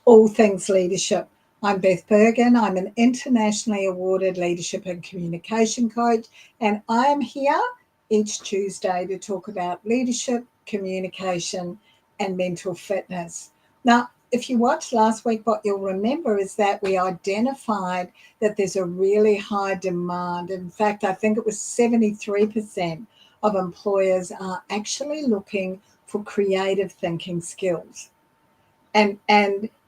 all things leadership. I'm Beth Bergen. I'm an internationally awarded leadership and communication coach, and I am here each Tuesday to talk about leadership, communication, and mental fitness. Now, if you watched last week, what you'll remember is that we identified that there's a really high demand. In fact, I think it was 73% of employers are actually looking for creative thinking skills. And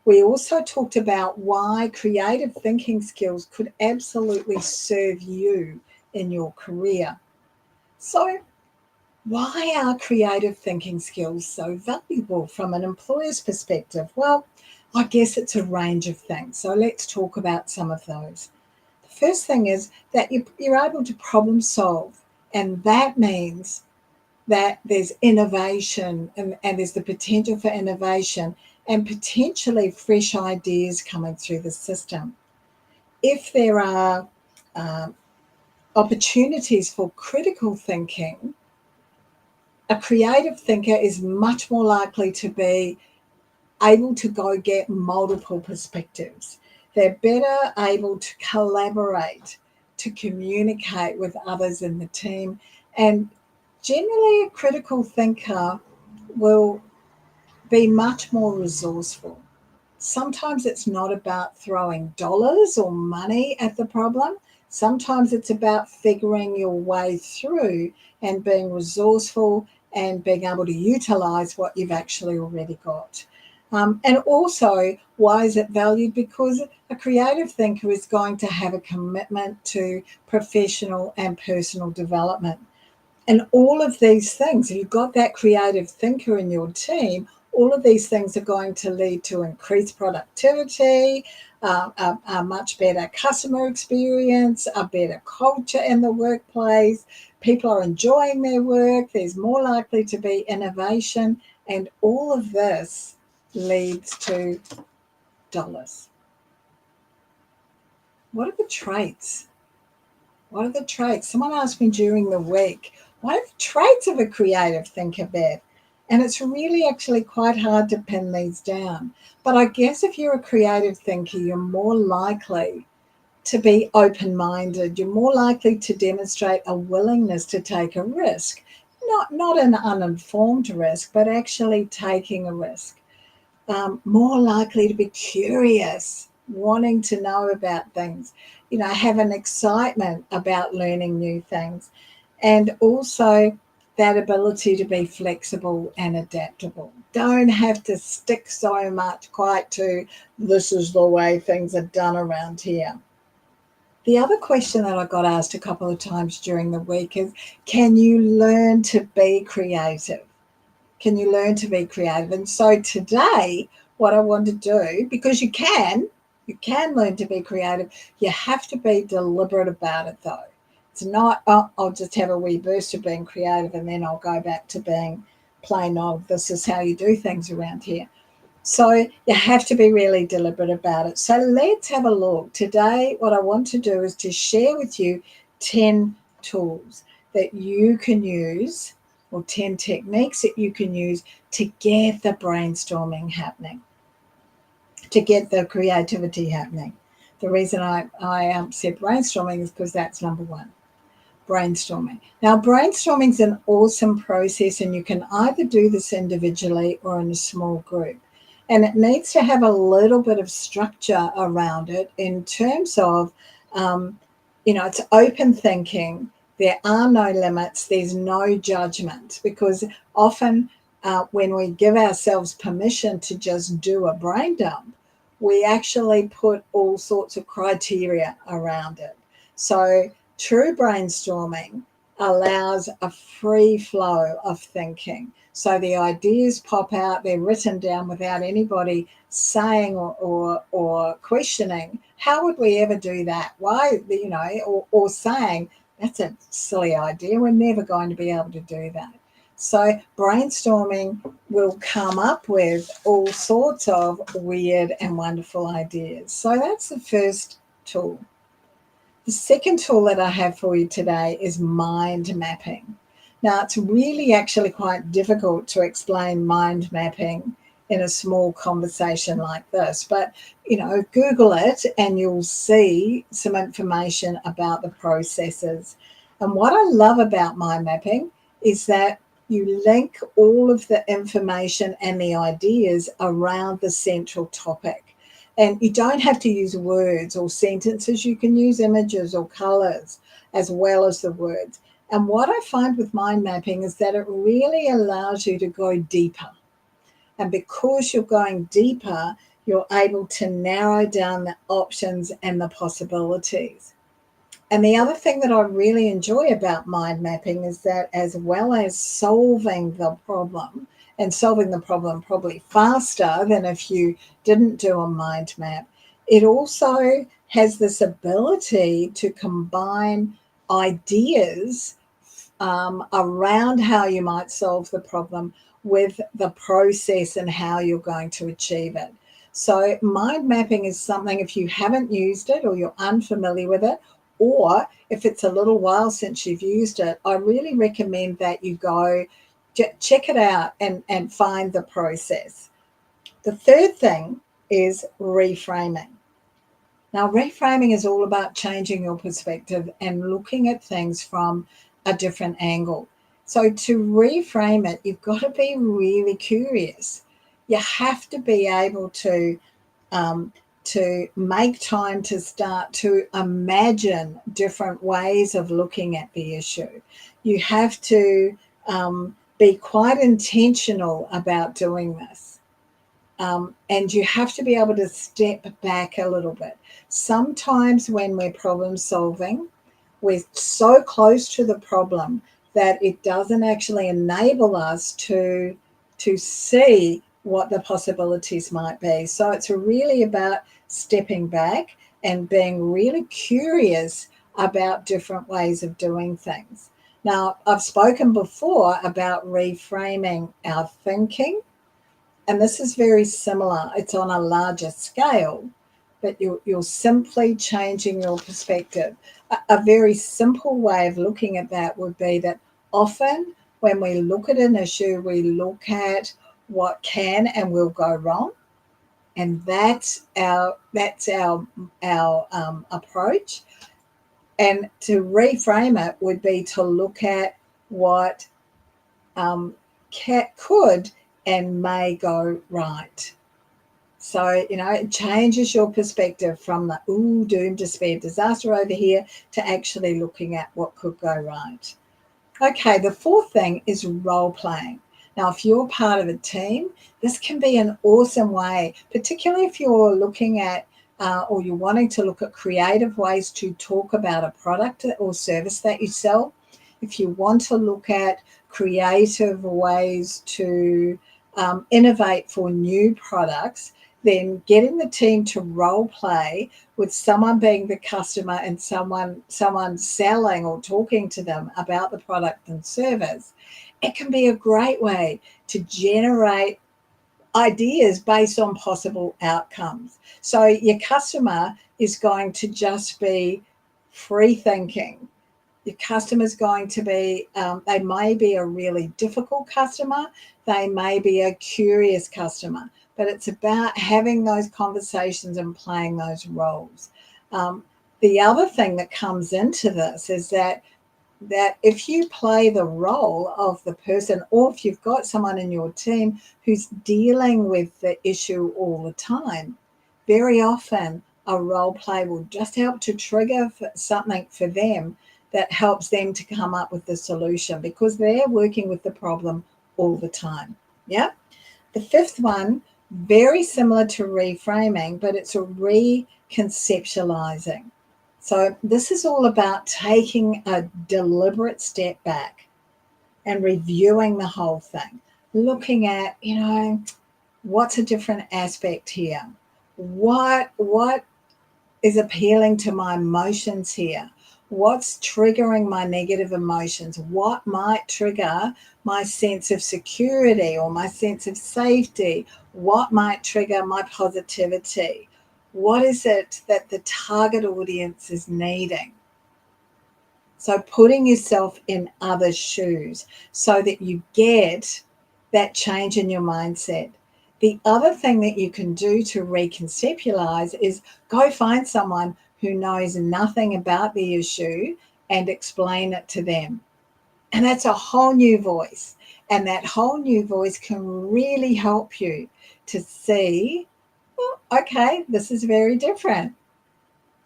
we also talked about why creative thinking skills could absolutely serve you in your career. So, why are creative thinking skills so valuable from an employer's perspective? Well, I guess it's a range of things. So, let's talk about some of those. The first thing is that you're able to problem solve, and that means that there's innovation and there's the potential for innovation and potentially fresh ideas coming through the system. If there are um, opportunities for critical thinking, a creative thinker is much more likely to be able to go get multiple perspectives. They're better able to collaborate, to communicate with others in the team, and generally a critical thinker will be much more resourceful. Sometimes it's not about throwing dollars or money at the problem. Sometimes it's about figuring your way through and being resourceful and being able to utilize what you've actually already got. And also, why is it valued? Because a creative thinker is going to have a commitment to professional and personal development. And all of these things, if you've got that creative thinker in your team, all of these things are going to lead to increased productivity, a much better customer experience, a better culture in the workplace. People are enjoying their work. There's more likely to be innovation. And all of this leads to dollars. What are the traits? What are the traits? Someone asked me during the week, what are the traits of a creative thinker, Beth? And it's really actually quite hard to pin these down. But I guess if you're a creative thinker, you're more likely to be open minded. You're more likely to demonstrate a willingness to take a risk, not an uninformed risk, but actually taking a risk. More likely to be curious, wanting to know about things, have an excitement about learning new things, and also that ability to be flexible and adaptable. Don't have to stick so much quite to this is the way things are done around here. The other question that I got asked a couple of times during the week is, can you learn to be creative? Can you learn to be creative? And so today, what I want to do, because you can learn to be creative, you have to be deliberate about it though. It's not, oh, I'll just have a wee burst of being creative and then I'll go back to being plain old, this is how you do things around here. So you have to be really deliberate about it. So let's have a look. Today, what I want to do is to share with you 10 tools that you can use, or 10 techniques that you can use to get the brainstorming happening, to get the creativity happening. The reason I said brainstorming is because that's number one. Brainstorming. Now, brainstorming is an awesome process, and you can either do this individually or in a small group. And it needs to have a little bit of structure around it in terms of, it's open thinking. There are no limits. There's no judgment, because often when we give ourselves permission to just do a brain dump, we actually put all sorts of criteria around it. So true brainstorming allows a free flow of thinking. So the ideas pop out, they're written down without anybody saying or questioning, how would we ever do that? Why, or saying, that's a silly idea, we're never going to be able to do that. So brainstorming will come up with all sorts of weird and wonderful ideas. So that's the first tool. The second tool that I have for you today is mind mapping. Now, it's really actually quite difficult to explain mind mapping in a small conversation like this. But, Google it and you'll see some information about the processes. And what I love about mind mapping is that you link all of the information and the ideas around the central topic. And you don't have to use words or sentences. You can use images or colors as well as the words. And what I find with mind mapping is that it really allows you to go deeper. And because you're going deeper, you're able to narrow down the options and the possibilities. And the other thing that I really enjoy about mind mapping is that, as well as solving the problem, and solving the problem probably faster than if you didn't do a mind map, it also has this ability to combine ideas around how you might solve the problem with the process and how you're going to achieve it. So mind mapping is something, if you haven't used it or you're unfamiliar with it, or if it's a little while since you've used it, I really recommend that you go check it out and find the process. The third thing is reframing. Now, reframing is all about changing your perspective and looking at things from a different angle. So to reframe it, you've got to be really curious. You have to be able to make time to start to imagine different ways of looking at the issue. You have to be quite intentional about doing this. And you have to be able to step back a little bit. Sometimes when we're problem solving, we're so close to the problem that it doesn't actually enable us to see what the possibilities might be. So it's really about stepping back and being really curious about different ways of doing things. Now, I've spoken before about reframing our thinking, and this is very similar. It's on a larger scale, but you're simply changing your perspective. A very simple way of looking at that would be that often when we look at an issue, we look at what can and will go wrong, and that's our approach. And to reframe it would be to look at what could and may go right. So, it changes your perspective from the doom, despair, disaster over here to actually looking at what could go right. Okay, the fourth thing is role playing. Now, if you're part of a team, this can be an awesome way, particularly if you're looking at or you're wanting to look at creative ways to talk about a product or service that you sell. If you want to look at creative ways to innovate for new products, then getting the team to role play with someone being the customer and someone selling or talking to them about the product and service, it can be a great way to generate ideas based on possible outcomes. So your customer is going to just be free thinking. Your customer's going to be, they may be a really difficult customer, they may be a curious customer, but it's about having those conversations and playing those roles. The other thing that comes into this is that if you play the role of the person, or if you've got someone in your team who's dealing with the issue all the time, very often a role play will just help to trigger something for them that helps them to come up with the solution, because they're working with the problem all the time. Yeah. The fifth one, very similar to reframing, but it's a reconceptualizing. So this is all about taking a deliberate step back and reviewing the whole thing, looking at, what's a different aspect here? What is appealing to my emotions here? What's triggering my negative emotions? What might trigger my sense of security or my sense of safety? What might trigger my positivity? What is it that the target audience is needing? So putting yourself in others' shoes so that you get that change in your mindset. The other thing that you can do to reconceptualize is go find someone who knows nothing about the issue and explain it to them. And that's a whole new voice. And that whole new voice can really help you to see, well, okay, this is very different.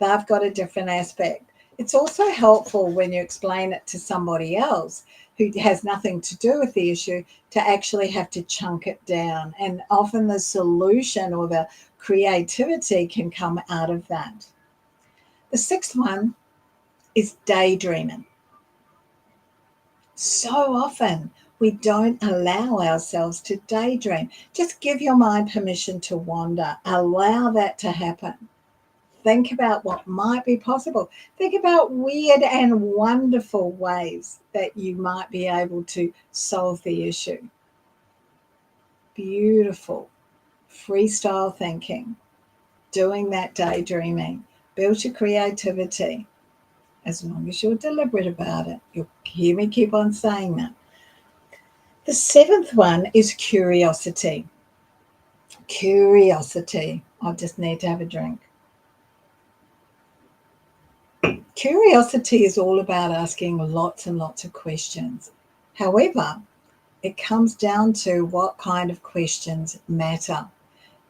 They've got a different aspect. It's also helpful when you explain it to somebody else who has nothing to do with the issue to actually have to chunk it down. And often the solution or the creativity can come out of that. The sixth one is daydreaming. So often we don't allow ourselves to daydream. Just give your mind permission to wander. Allow that to happen. Think about what might be possible. Think about weird and wonderful ways that you might be able to solve the issue. Beautiful. Freestyle thinking, doing that daydreaming, build your creativity. As long as you're deliberate about it, you'll hear me keep on saying that. The seventh one is curiosity. Curiosity. I just need to have a drink. Curiosity is all about asking lots and lots of questions. However, it comes down to what kind of questions matter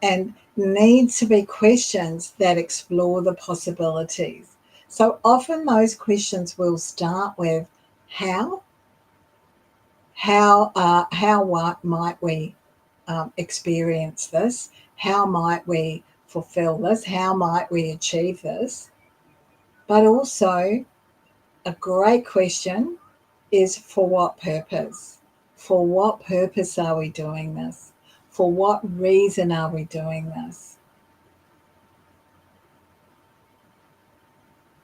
and needs to be questions that explore the possibilities. So often those questions will start with how, what might we experience this? How might we fulfill this? How might we achieve this? But also, a great question is for what purpose? For what purpose are we doing this? For what reason are we doing this?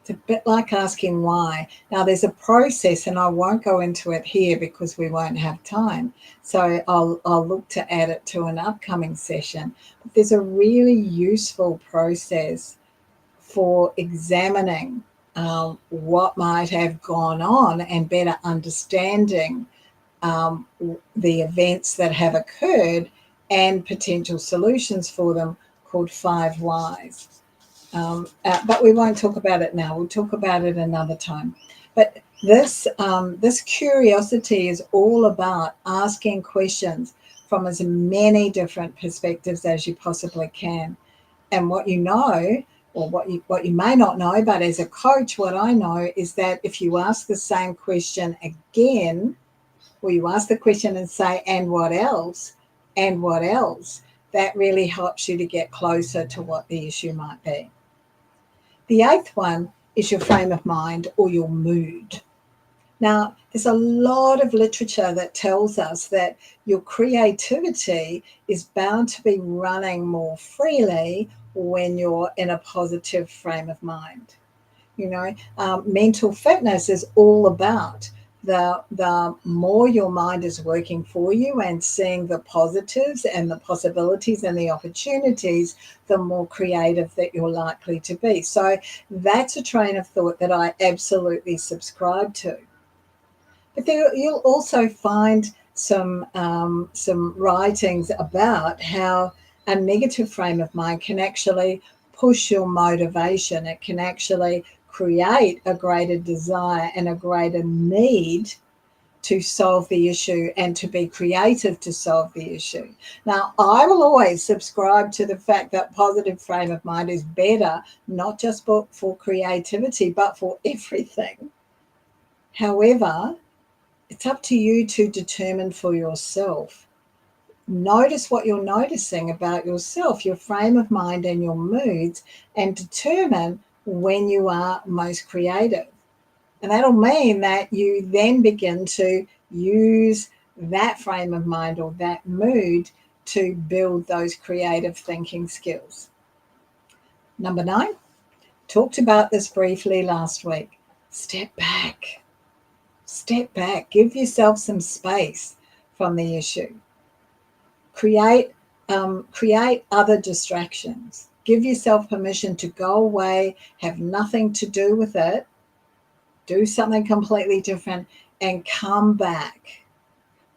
It's a bit like asking why. Now, there's a process, and I won't go into it here because we won't have time. So I'll look to add it to an upcoming session. But there's a really useful process for examining what might have gone on and better understanding the events that have occurred and potential solutions for them, called 5 Whys. But we won't talk about it now. We'll talk about it another time. But this curiosity is all about asking questions from as many different perspectives as you possibly can. And what you know, or what you may not know, but as a coach, what I know is that if you ask the same question again, or you ask the question and say, and what else? And what else? That really helps you to get closer to what the issue might be. The eighth one is your frame of mind or your mood. Now, there's a lot of literature that tells us that your creativity is bound to be running more freely when you're in a positive frame of mind. Mental fitness is all about the more your mind is working for you and seeing the positives and the possibilities and the opportunities, the more creative that you're likely to be. So that's a train of thought that I absolutely subscribe to. But there, you'll also find some writings about how a negative frame of mind can actually push your motivation. It can actually create a greater desire and a greater need to solve the issue and to be creative to solve the issue. Now, I will always subscribe to the fact that positive frame of mind is better, not just for creativity, but for everything. However, it's up to you to determine for yourself. Notice what you're noticing about yourself, your frame of mind and your moods, and determine when you are most creative. And that'll mean that you then begin to use that frame of mind or that mood to build those creative thinking skills. Number 9, talked about this briefly last week. Step back. Step back. Give yourself some space from the issue. Create other distractions. Give yourself permission to go away, have nothing to do with it, do something completely different, and come back.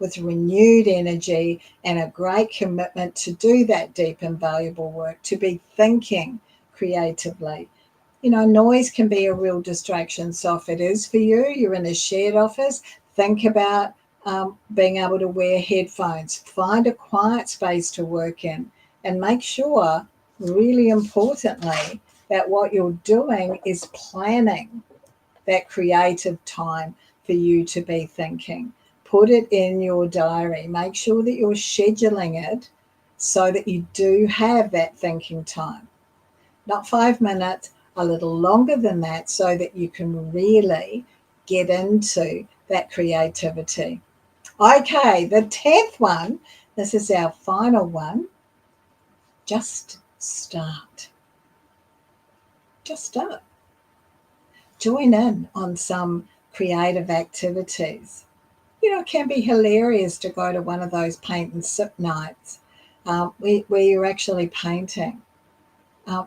with renewed energy and a great commitment to do that deep and valuable work, to be thinking creatively. Noise can be a real distraction. So if it is for you, you're in a shared office, think about being able to wear headphones, find a quiet space to work in, and make sure, really importantly, that what you're doing is planning that creative time for you to be thinking. Put it in your diary. Make sure that you're scheduling it so that you do have that thinking time. Not 5 minutes, a little longer than that, so that you can really get into that creativity. Okay, the 10th one, this is our final one. Just start. Just start. Join in on some creative activities. It can be hilarious to go to one of those paint and sip nights where you're actually painting.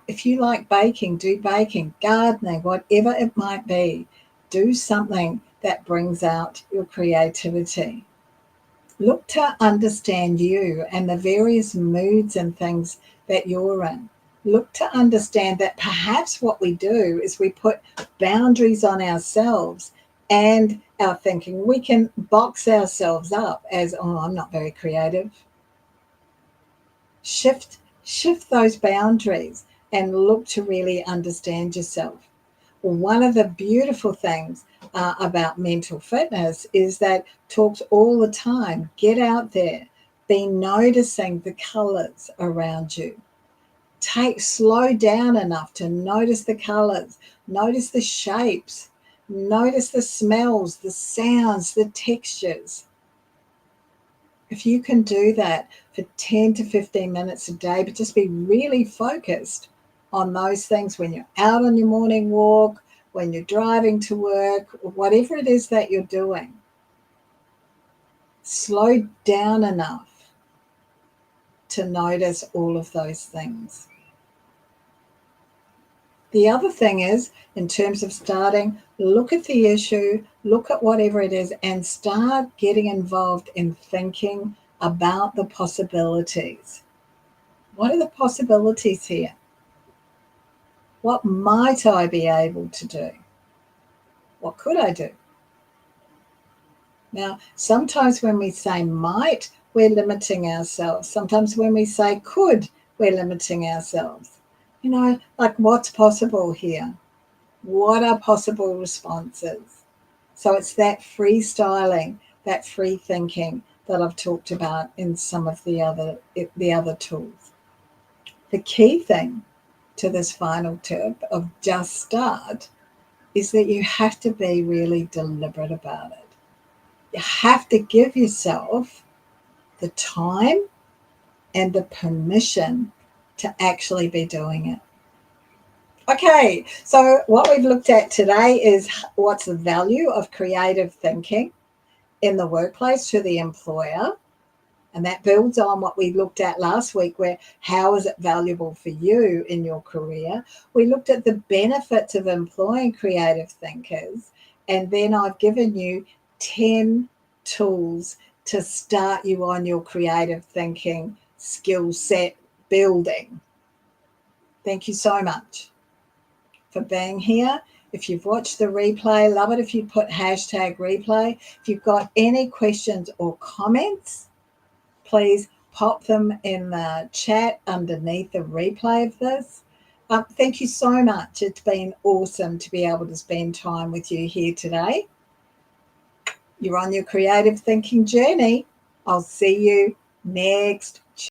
If you like baking, do baking, gardening, whatever it might be. Do something that brings out your creativity. Look to understand you and the various moods and things that you're in. Look to understand that perhaps what we do is we put boundaries on ourselves and our thinking. We can box ourselves up as, oh, I'm not very creative. Shift those boundaries and look to really understand yourself. One of the beautiful things about mental fitness is that talks all the time. Get out there, be noticing the colors around you. Slow down enough to notice the colors, notice the shapes, notice the smells, the sounds, the textures. If you can do that for 10 to 15 minutes a day, but just be really focused on those things when you're out on your morning walk, when you're driving to work, whatever it is that you're doing, slow down enough to notice all of those things. The other thing is, in terms of starting, look at the issue, look at whatever it is, and start getting involved in thinking about the possibilities. What are the possibilities here? What might I be able to do? What could I do? Now, sometimes when we say might, we're limiting ourselves. Sometimes when we say could, we're limiting ourselves. Like what's possible here? What are possible responses? So it's that freestyling, that free thinking that I've talked about in some of the other tools. The key thing to this final tip of just start is that you have to be really deliberate about it. You have to give yourself the time and the permission to actually be doing it. Okay, so what we've looked at today is what's the value of creative thinking in the workplace to the employer. And that builds on what we looked at last week, where how is it valuable for you in your career? We looked at the benefits of employing creative thinkers. And then I've given you 10 tools to start you on your creative thinking skill set building. Thank you so much for being here. If you've watched the replay, love it if you put #replay. If you've got any questions or comments, please pop them in the chat underneath the replay of this. Thank you so much. It's been awesome to be able to spend time with you here today. You're on your creative thinking journey. I'll see you next